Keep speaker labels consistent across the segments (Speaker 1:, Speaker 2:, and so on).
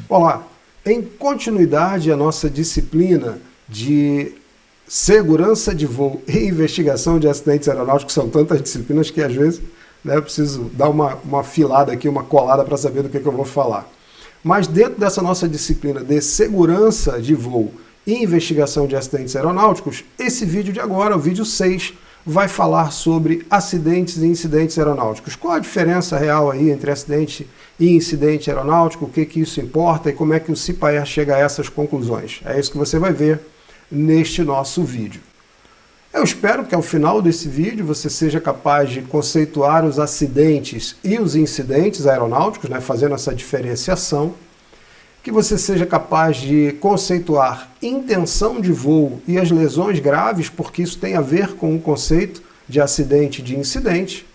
Speaker 1: Olá, em continuidade à nossa disciplina de segurança de voo e investigação de acidentes aeronáuticos, são tantas disciplinas que às vezes eu preciso dar uma filada aqui, uma colada para saber do que eu vou falar. Mas dentro dessa nossa disciplina de segurança de voo e investigação de acidentes aeronáuticos, esse vídeo de agora, o vídeo 6, vai falar sobre acidentes e incidentes aeronáuticos. Qual a diferença real aí entre acidente e incidente aeronáutico, o que isso importa e como é que o CIPAER chega a essas conclusões. É isso que você vai ver neste nosso vídeo. Eu espero que ao final desse vídeo você seja capaz de conceituar os acidentes e os incidentes aeronáuticos, fazendo essa diferenciação, que você seja capaz de conceituar intenção de voo e as lesões graves, porque isso tem a ver com o conceito de acidente e de incidente.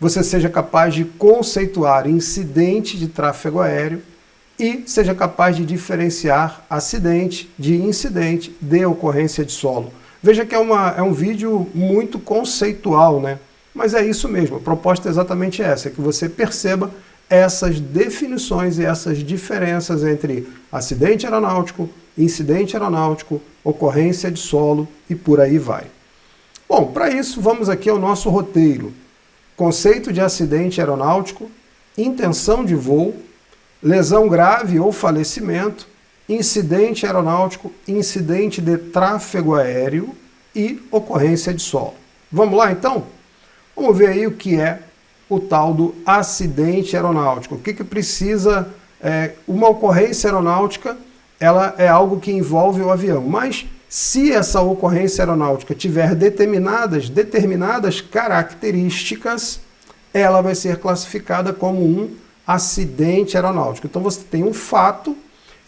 Speaker 1: Você seja capaz de conceituar incidente de tráfego aéreo e seja capaz de diferenciar acidente de incidente de ocorrência de solo. Veja que é um vídeo muito conceitual, Mas é isso mesmo, a proposta é exatamente essa, é que você perceba essas definições e essas diferenças entre acidente aeronáutico, incidente aeronáutico, ocorrência de solo e por aí vai. Bom, para isso vamos aqui ao nosso roteiro. Conceito de acidente aeronáutico, intenção de voo, lesão grave ou falecimento, incidente aeronáutico, incidente de tráfego aéreo e ocorrência de solo. Vamos lá então? Vamos ver aí o que é o tal do acidente aeronáutico. O que precisa? Uma ocorrência aeronáutica, ela é algo que envolve o avião, mas se essa ocorrência aeronáutica tiver determinadas características, ela vai ser classificada como um acidente aeronáutico. Então você tem um fato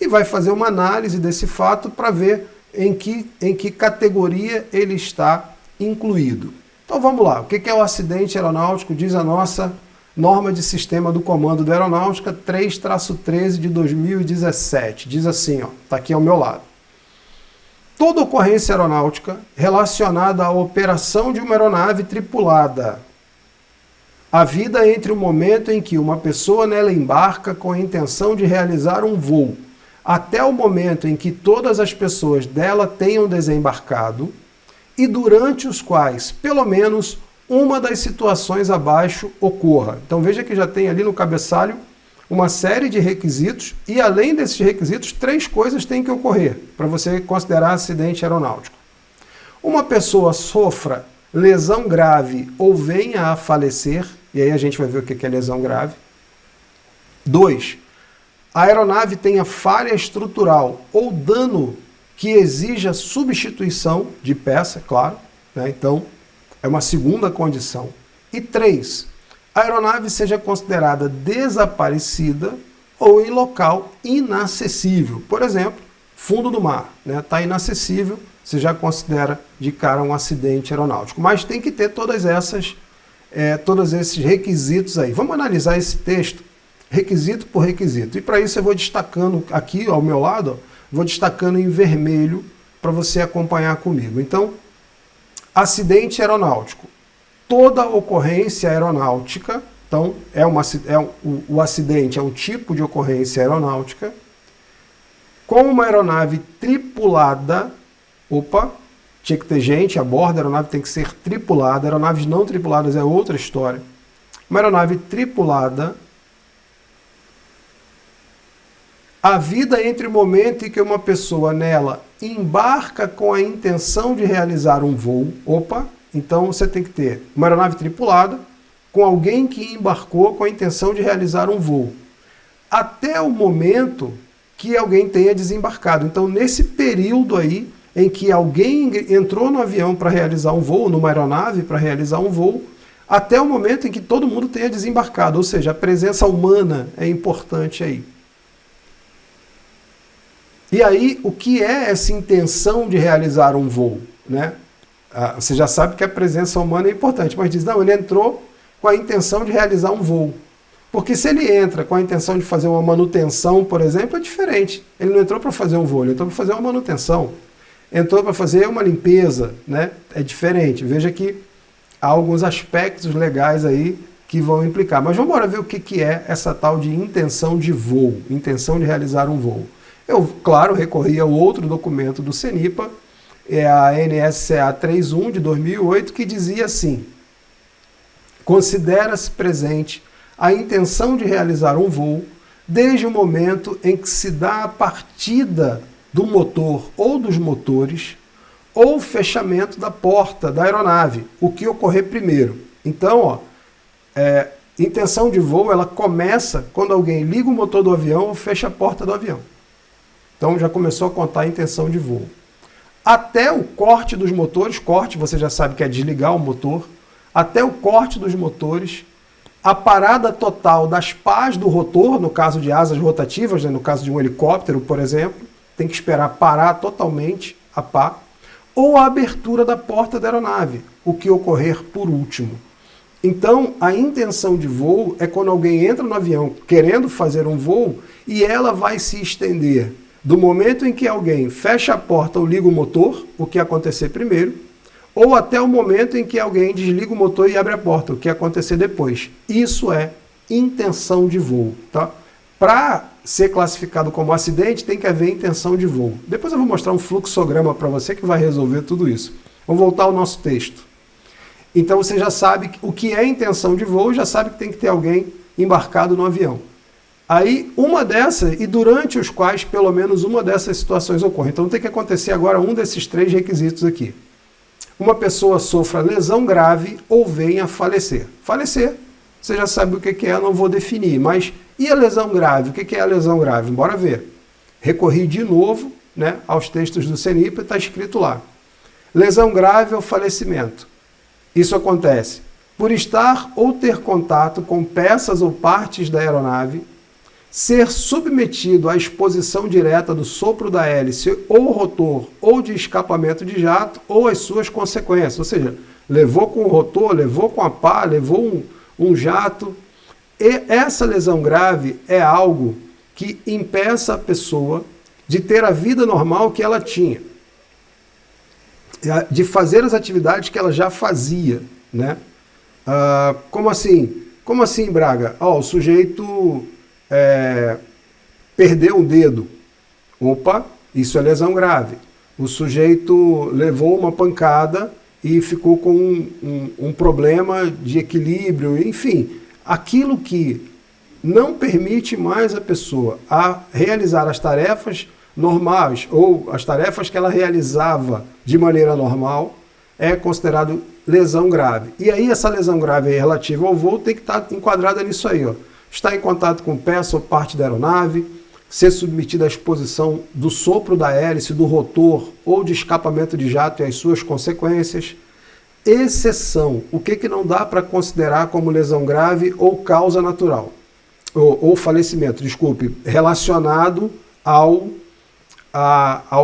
Speaker 1: e vai fazer uma análise desse fato para ver em que categoria ele está incluído. Então vamos lá, o que é o acidente aeronáutico? Diz a nossa norma de sistema do comando da aeronáutica 3-13 de 2017. Diz assim, está aqui ao meu lado. Toda ocorrência aeronáutica relacionada à operação de uma aeronave tripulada, a vida entre o momento em que uma pessoa nela embarca com a intenção de realizar um voo, até o momento em que todas as pessoas dela tenham desembarcado, e durante os quais, pelo menos, uma das situações abaixo ocorra. Então veja que já tem ali no cabeçalho uma série de requisitos, e além desses requisitos, 3 coisas têm que ocorrer para você considerar acidente aeronáutico. Uma pessoa sofra lesão grave ou venha a falecer, e aí a gente vai ver o que é lesão grave. 2. A aeronave tenha falha estrutural ou dano que exija substituição de peça, claro, Então, é uma segunda condição. E 3, a aeronave seja considerada desaparecida ou em local inacessível. Por exemplo, fundo do mar, está inacessível, você já considera de cara um acidente aeronáutico. Mas tem que ter todos esses requisitos aí. Vamos analisar esse texto, requisito por requisito. E para isso eu vou destacando aqui ao meu lado, vou destacando em vermelho para você acompanhar comigo. Então, acidente aeronáutico. Toda ocorrência aeronáutica, então o acidente é um tipo de ocorrência aeronáutica, com uma aeronave tripulada, tinha que ter gente a bordo, a aeronave tem que ser tripulada, aeronaves não tripuladas é outra história. Uma aeronave tripulada, a vida entre o momento em que uma pessoa nela embarca com a intenção de realizar um voo, então você tem que ter uma aeronave tripulada com alguém que embarcou com a intenção de realizar um voo, até o momento que alguém tenha desembarcado. Então nesse período aí em que alguém entrou no avião para realizar um voo, numa aeronave para realizar um voo, até o momento em que todo mundo tenha desembarcado, ou seja, a presença humana é importante aí. E aí, o que é essa intenção de realizar um voo? Você já sabe que a presença humana é importante, mas diz, não, ele entrou com a intenção de realizar um voo. Porque se ele entra com a intenção de fazer uma manutenção, por exemplo, é diferente. Ele não entrou para fazer um voo, ele entrou para fazer uma manutenção. Entrou para fazer uma limpeza, É diferente. Veja que há alguns aspectos legais aí que vão implicar. Mas vamos agora ver o que é essa tal de intenção de voo, intenção de realizar um voo. Eu, claro, recorri ao outro documento do CENIPA, é a NSCA 31 de 2008, que dizia assim: considera-se presente a intenção de realizar um voo desde o momento em que se dá a partida do motor ou dos motores ou o fechamento da porta da aeronave, o que ocorrer primeiro. Então, intenção de voo, ela começa quando alguém liga o motor do avião ou fecha a porta do avião. Então já começou a contar a intenção de voo. Até o corte dos motores, corte você já sabe que é desligar o motor, até o corte dos motores, a parada total das pás do rotor, no caso de asas rotativas, né, no caso de um helicóptero, por exemplo, tem que esperar parar totalmente a pá, ou a abertura da porta da aeronave, o que ocorrer por último. Então, a intenção de voo é quando alguém entra no avião querendo fazer um voo e ela vai se estender do momento em que alguém fecha a porta ou liga o motor, o que acontecer primeiro, ou até o momento em que alguém desliga o motor e abre a porta, o que acontecer depois. Isso é intenção de voo, tá? Para ser classificado como acidente, tem que haver intenção de voo. Depois eu vou mostrar um fluxograma para você que vai resolver tudo isso. Vamos voltar ao nosso texto. Então você já sabe o que é intenção de voo, já sabe que tem que ter alguém embarcado no avião. Aí, uma dessas, e durante os quais pelo menos uma dessas situações ocorre. Então tem que acontecer agora um desses três requisitos aqui. Uma pessoa sofra lesão grave ou venha a falecer. Falecer, você já sabe o que é, não vou definir. Mas e a lesão grave? O que é a lesão grave? Bora ver. Recorri de novo, né, aos textos do CENIPA, está escrito lá. Lesão grave ou falecimento. Isso acontece por estar ou ter contato com peças ou partes da aeronave, ser submetido à exposição direta do sopro da hélice ou rotor ou de escapamento de jato ou as suas consequências. Ou seja, levou com o rotor, levou com a pá, levou um jato. E essa lesão grave é algo que impeça a pessoa de ter a vida normal que ela tinha, de fazer as atividades que ela já fazia, né? Como assim? Como assim, Braga? O sujeito perdeu um dedo. Opa, isso é lesão grave. O sujeito levou uma pancada e ficou com um problema de equilíbrio, enfim, aquilo que não permite mais a pessoa a realizar as tarefas normais ou as tarefas que ela realizava de maneira normal é considerado lesão grave. E aí essa lesão grave relativa ao voo tem que estar enquadrada nisso aí, ó. Estar em contato com peça ou parte da aeronave, ser submetido à exposição do sopro da hélice, do rotor ou de escapamento de jato e as suas consequências. Exceção, o que não dá para considerar como lesão grave ou causa natural, ou falecimento, desculpe, relacionado ao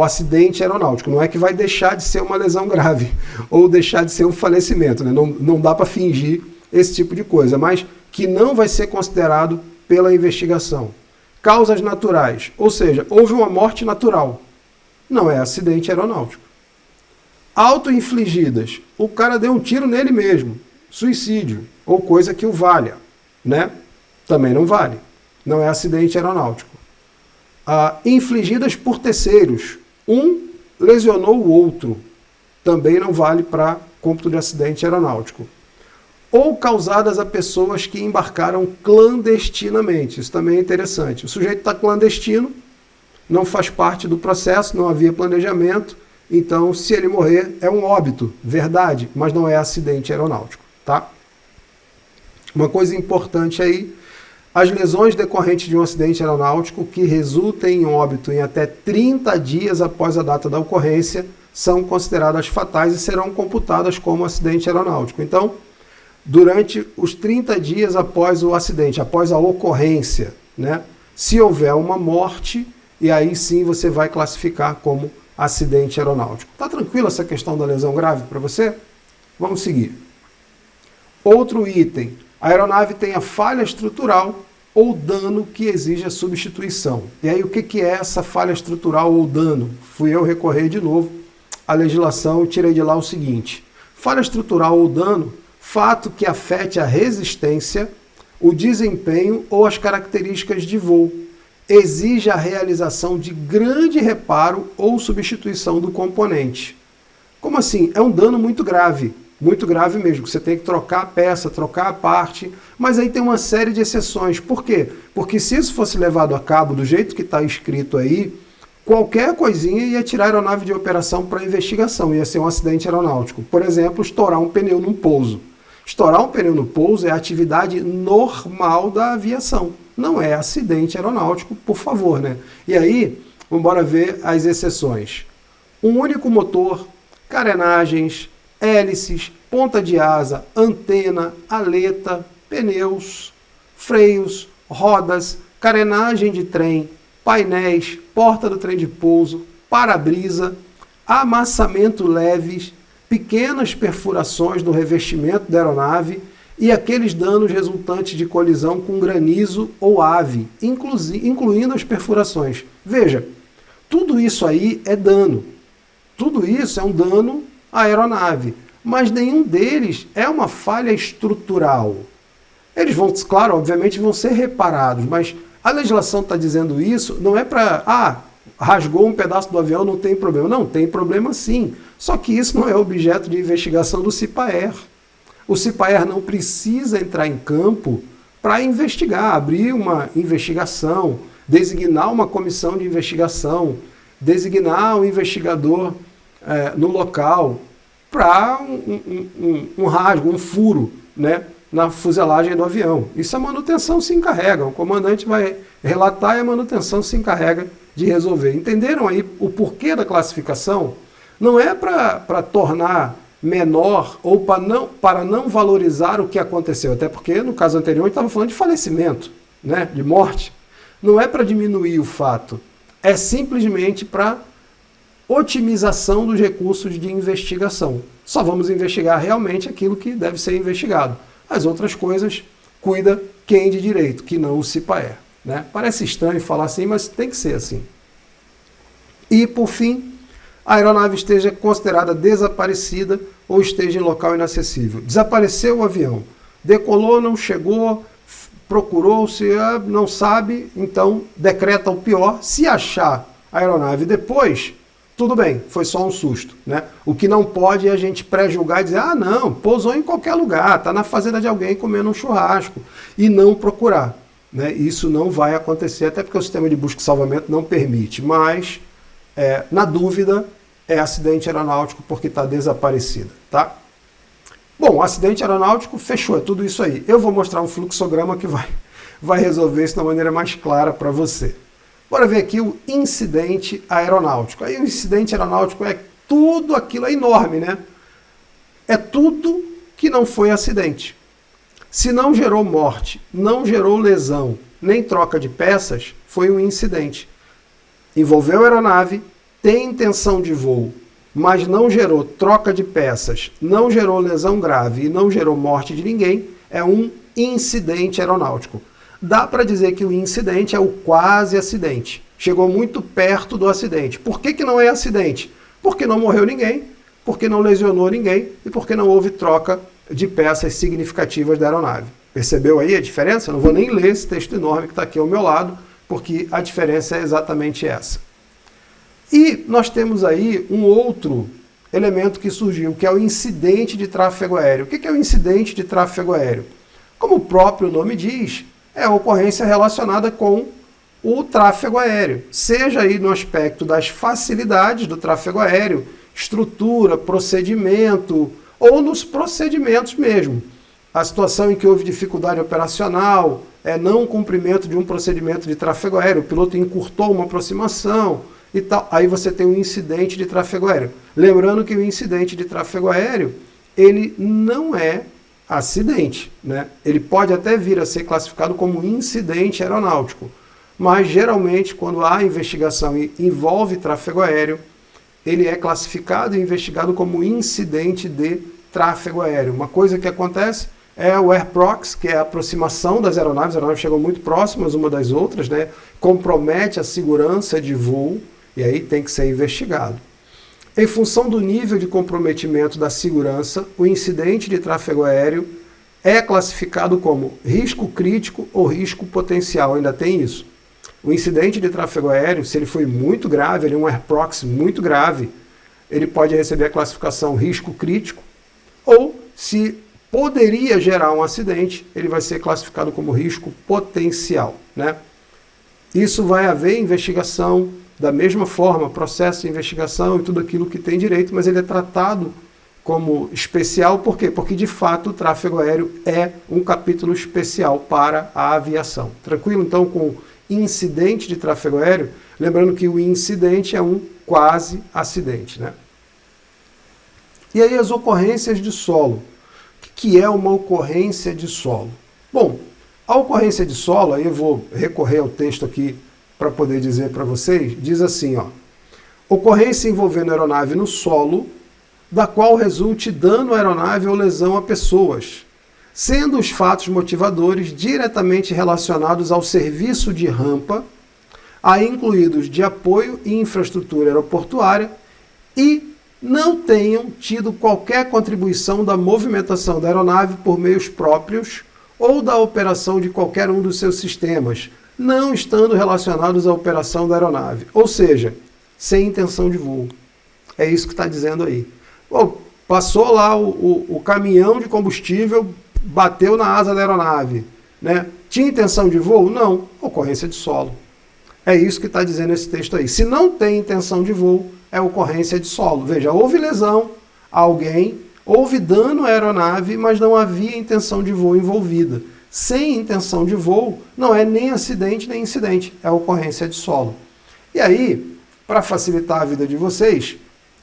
Speaker 1: acidente aeronáutico. Não é que vai deixar de ser uma lesão grave ou deixar de ser um falecimento, né? Não dá para fingir esse tipo de coisa, mas que não vai ser considerado pela investigação. Causas naturais, ou seja, houve uma morte natural, não é acidente aeronáutico. Auto-infligidas, o cara deu um tiro nele mesmo, suicídio, ou coisa que o valha, né? Também não vale, não é acidente aeronáutico. Infligidas por terceiros, um lesionou o outro, também não vale para cômputo de acidente aeronáutico. Ou causadas a pessoas que embarcaram clandestinamente, isso também é interessante. O sujeito está clandestino, não faz parte do processo, não havia planejamento, então se ele morrer é um óbito, verdade, mas não é acidente aeronáutico, tá? Uma coisa importante aí, as lesões decorrentes de um acidente aeronáutico que resultem em óbito em até 30 dias após a data da ocorrência são consideradas fatais e serão computadas como acidente aeronáutico. Então, durante os 30 dias após o acidente, após a ocorrência, né, se houver uma morte, e aí sim você vai classificar como acidente aeronáutico. Tá tranquilo essa questão da lesão grave para você? Vamos seguir. Outro item, a aeronave tem a falha estrutural ou dano que exige a substituição. E aí o que é essa falha estrutural ou dano? Fui eu recorrer de novo à legislação e tirei de lá o seguinte. Falha estrutural ou dano fato que afete a resistência, o desempenho ou as características de voo. Exige a realização de grande reparo ou substituição do componente. Como assim? É um dano muito grave mesmo. Você tem que trocar a peça, trocar a parte, mas aí tem uma série de exceções. Por quê? Porque se isso fosse levado a cabo do jeito que está escrito aí, qualquer coisinha ia tirar a aeronave de operação para investigação, ia ser um acidente aeronáutico. Por exemplo, estourar um pneu num pouso. Estourar um pneu no pouso é a atividade normal da aviação, não é acidente aeronáutico, por favor, né? E aí, vamos embora ver as exceções. Um único motor, carenagens, hélices, ponta de asa, antena, aleta, pneus, freios, rodas, carenagem de trem, painéis, porta do trem de pouso, para-brisa, amassamento leves, pequenas perfurações no revestimento da aeronave e aqueles danos resultantes de colisão com granizo ou ave, incluindo as perfurações. Veja, tudo isso aí é dano. Tudo isso é um dano à aeronave, mas nenhum deles é uma falha estrutural. Eles vão, claro, obviamente vão ser reparados, mas a legislação está dizendo isso, não é para, rasgou um pedaço do avião, não tem problema. Não, tem problema sim. Só que isso não é objeto de investigação do CIPAER. O CIPAER não precisa entrar em campo para investigar, abrir uma investigação, designar uma comissão de investigação, designar um investigador no local para um rasgo, um furo, né, na fuselagem do avião. Isso a manutenção se encarrega. O comandante vai relatar e a manutenção se encarrega de resolver. Entenderam aí o porquê da classificação? Não é para tornar menor ou para não valorizar o que aconteceu, até porque no caso anterior a gente estava falando de falecimento, né, de morte. Não é para diminuir o fato, é simplesmente para otimização dos recursos de investigação. Só vamos investigar realmente aquilo que deve ser investigado. As outras coisas cuida quem de direito, que não o CIPAER. Né? Parece estranho falar assim, mas tem que ser assim. E, por fim, a aeronave esteja considerada desaparecida ou esteja em local inacessível. Desapareceu o avião, decolou, não chegou, procurou-se, não sabe, então decreta o pior. Se achar a aeronave depois, tudo bem, foi só um susto. Né? O que não pode é a gente pré-julgar e dizer, não, pousou em qualquer lugar, está na fazenda de alguém comendo um churrasco, e não procurar. Né? Isso não vai acontecer, até porque o sistema de busca e salvamento não permite, mas, na dúvida, é acidente aeronáutico porque está desaparecida. Tá? Bom, acidente aeronáutico, fechou, é tudo isso aí. Eu vou mostrar um fluxograma que vai resolver isso da maneira mais clara para você. Bora ver aqui o incidente aeronáutico. Aí o incidente aeronáutico é tudo aquilo, é enorme, né? É tudo que não foi acidente. Se não gerou morte, não gerou lesão, nem troca de peças, foi um incidente. Envolveu a aeronave, tem intenção de voo, mas não gerou troca de peças, não gerou lesão grave e não gerou morte de ninguém, é um incidente aeronáutico. Dá para dizer que o incidente é o quase acidente. Chegou muito perto do acidente. Por que não é acidente? Porque não morreu ninguém, porque não lesionou ninguém e porque não houve troca de peças significativas da aeronave. Percebeu aí a diferença? Eu não vou nem ler esse texto enorme que está aqui ao meu lado, porque a diferença é exatamente essa. E nós temos aí um outro elemento que surgiu, que é o incidente de tráfego aéreo. O que é o incidente de tráfego aéreo? Como o próprio nome diz, é a ocorrência relacionada com o tráfego aéreo, seja aí no aspecto das facilidades do tráfego aéreo, estrutura, procedimento, ou nos procedimentos mesmo. A situação em que houve dificuldade operacional, não cumprimento de um procedimento de tráfego aéreo, o piloto encurtou uma aproximação e tal, aí você tem um incidente de tráfego aéreo. Lembrando que o incidente de tráfego aéreo, ele não é acidente, né? Ele pode até vir a ser classificado como incidente aeronáutico, mas geralmente quando há investigação e envolve tráfego aéreo, ele é classificado e investigado como incidente de tráfego aéreo. Uma coisa que acontece é o air proxy, que é a aproximação das aeronaves. As aeronaves chegam muito próximas uma das outras, né? Compromete a segurança de voo e aí tem que ser investigado. Em função do nível de comprometimento da segurança, o incidente de tráfego aéreo é classificado como risco crítico ou risco potencial, ainda tem isso. O incidente de tráfego aéreo, se ele foi muito grave, ele é um air proxy muito grave, ele pode receber a classificação risco crítico, ou se poderia gerar um acidente, ele vai ser classificado como risco potencial, né? Isso vai haver investigação, da mesma forma, processo de investigação e tudo aquilo que tem direito, mas ele é tratado como especial, por quê? Porque, de fato, o tráfego aéreo é um capítulo especial para a aviação. Tranquilo? Então, com incidente de tráfego aéreo, lembrando que o incidente é um quase acidente, né? E aí as ocorrências de solo. O que é uma ocorrência de solo? Bom, a ocorrência de solo, aí eu vou recorrer ao texto aqui para poder dizer para vocês, diz assim, ó: ocorrência envolvendo aeronave no solo, da qual resulte dano à aeronave ou lesão a pessoas, sendo os fatos motivadores diretamente relacionados ao serviço de rampa, aí incluídos de apoio e infraestrutura aeroportuária, e não tenham tido qualquer contribuição da movimentação da aeronave por meios próprios ou da operação de qualquer um dos seus sistemas, não estando relacionados à operação da aeronave, ou seja, sem intenção de voo. É isso que está dizendo aí. Bom, passou lá o caminhão de combustível, bateu na asa da aeronave, né? Tinha intenção de voo? Não, ocorrência de solo. É isso que está dizendo esse texto aí. Se não tem intenção de voo, é ocorrência de solo. Veja, houve lesão a alguém, houve dano à aeronave, mas não havia intenção de voo envolvida. Sem intenção de voo, não é nem acidente nem incidente, é ocorrência de solo. E aí, para facilitar a vida de vocês,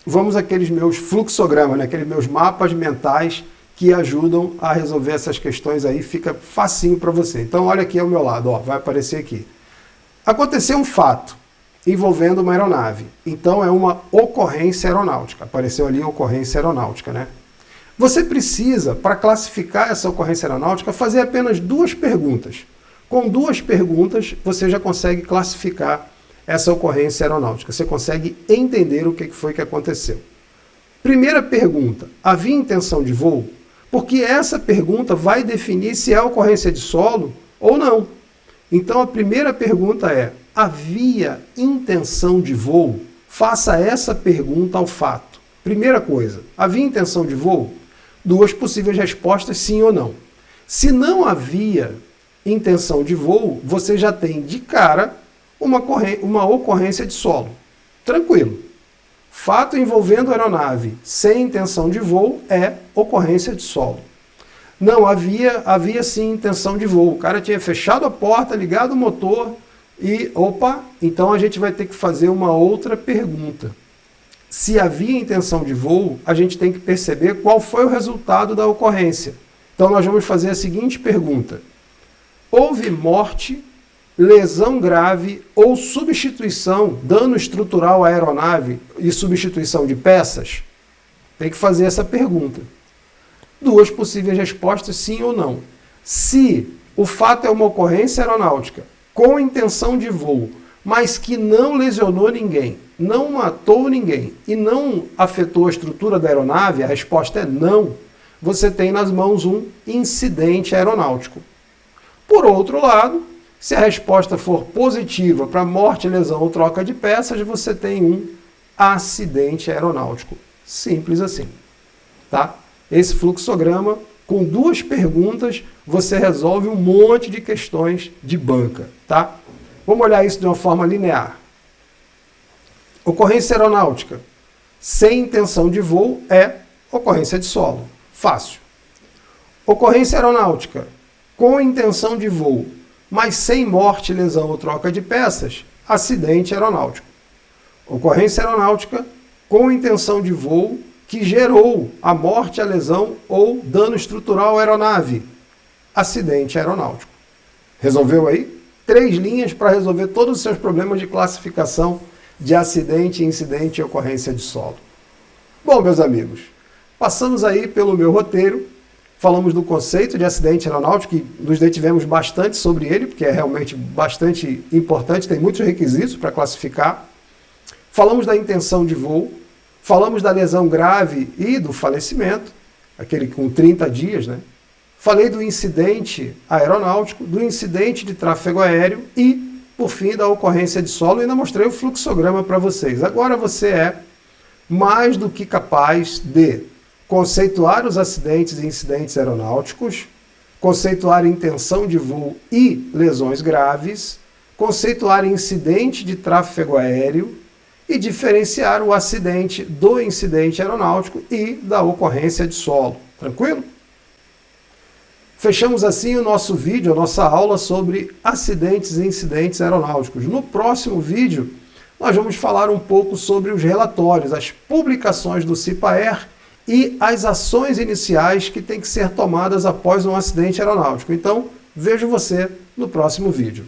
Speaker 1: vamos àqueles meus fluxogramas, né? Aqueles meus mapas mentais que ajudam a resolver essas questões aí, fica facinho para você. Então, olha aqui ao meu lado, ó, vai aparecer aqui. Aconteceu um fato envolvendo uma aeronave, então é uma ocorrência aeronáutica. Apareceu ali ocorrência aeronáutica, né? Você precisa, para classificar essa ocorrência aeronáutica, fazer apenas duas perguntas. Com duas perguntas, você já consegue classificar essa ocorrência aeronáutica. Você consegue entender o que foi que aconteceu. Primeira pergunta: havia intenção de voo? Porque essa pergunta vai definir se é ocorrência de solo ou não. Então a primeira pergunta é: havia intenção de voo? Faça essa pergunta ao fato. Primeira coisa: havia intenção de voo? Duas possíveis respostas, sim ou não. Se não havia intenção de voo, você já tem de cara uma ocorrência de solo. Tranquilo. Fato envolvendo aeronave sem intenção de voo é ocorrência de solo. Não, havia sim intenção de voo. O cara tinha fechado a porta, ligado o motor e, opa, então a gente vai ter que fazer uma outra pergunta. Se havia intenção de voo, a gente tem que perceber qual foi o resultado da ocorrência. Então nós vamos fazer a seguinte pergunta: houve morte, lesão grave ou substituição, dano estrutural à aeronave e substituição de peças? Tem que fazer essa pergunta. Duas possíveis respostas, sim ou não. Se o fato é uma ocorrência aeronáutica com intenção de voo, mas que não lesionou ninguém, não matou ninguém e não afetou a estrutura da aeronave, a resposta é não. Você tem nas mãos um incidente aeronáutico. Por outro lado, se a resposta for positiva para morte, lesão ou troca de peças, você tem um acidente aeronáutico. Simples assim, tá? Esse fluxograma, com duas perguntas, você resolve um monte de questões de banca, tá? Vamos olhar isso de uma forma linear. Ocorrência aeronáutica sem intenção de voo é ocorrência de solo. Fácil. Ocorrência aeronáutica com intenção de voo, mas sem morte, lesão ou troca de peças, acidente aeronáutico. Ocorrência aeronáutica com intenção de voo que gerou a morte, a lesão ou dano estrutural à aeronave, acidente aeronáutico. Resolveu aí? 3 linhas para resolver todos os seus problemas de classificação de acidente, incidente e ocorrência de solo. Bom, meus amigos, passamos aí pelo meu roteiro, falamos do conceito de acidente aeronáutico e nos detivemos bastante sobre ele, porque é realmente bastante importante, tem muitos requisitos para classificar. Falamos da intenção de voo, Falamos da lesão grave e do falecimento, aquele com 30 dias, né? Falei do incidente aeronáutico, do incidente de tráfego aéreo e, por fim, da ocorrência de solo. E ainda mostrei o fluxograma para vocês. Agora você é mais do que capaz de conceituar os acidentes e incidentes aeronáuticos, conceituar intenção de voo e lesões graves, conceituar incidente de tráfego aéreo e diferenciar o acidente do incidente aeronáutico e da ocorrência de solo. Tranquilo? Fechamos assim o nosso vídeo, a nossa aula sobre acidentes e incidentes aeronáuticos. No próximo vídeo, nós vamos falar um pouco sobre os relatórios, as publicações do CIPAER e as ações iniciais que têm que ser tomadas após um acidente aeronáutico. Então, vejo você no próximo vídeo.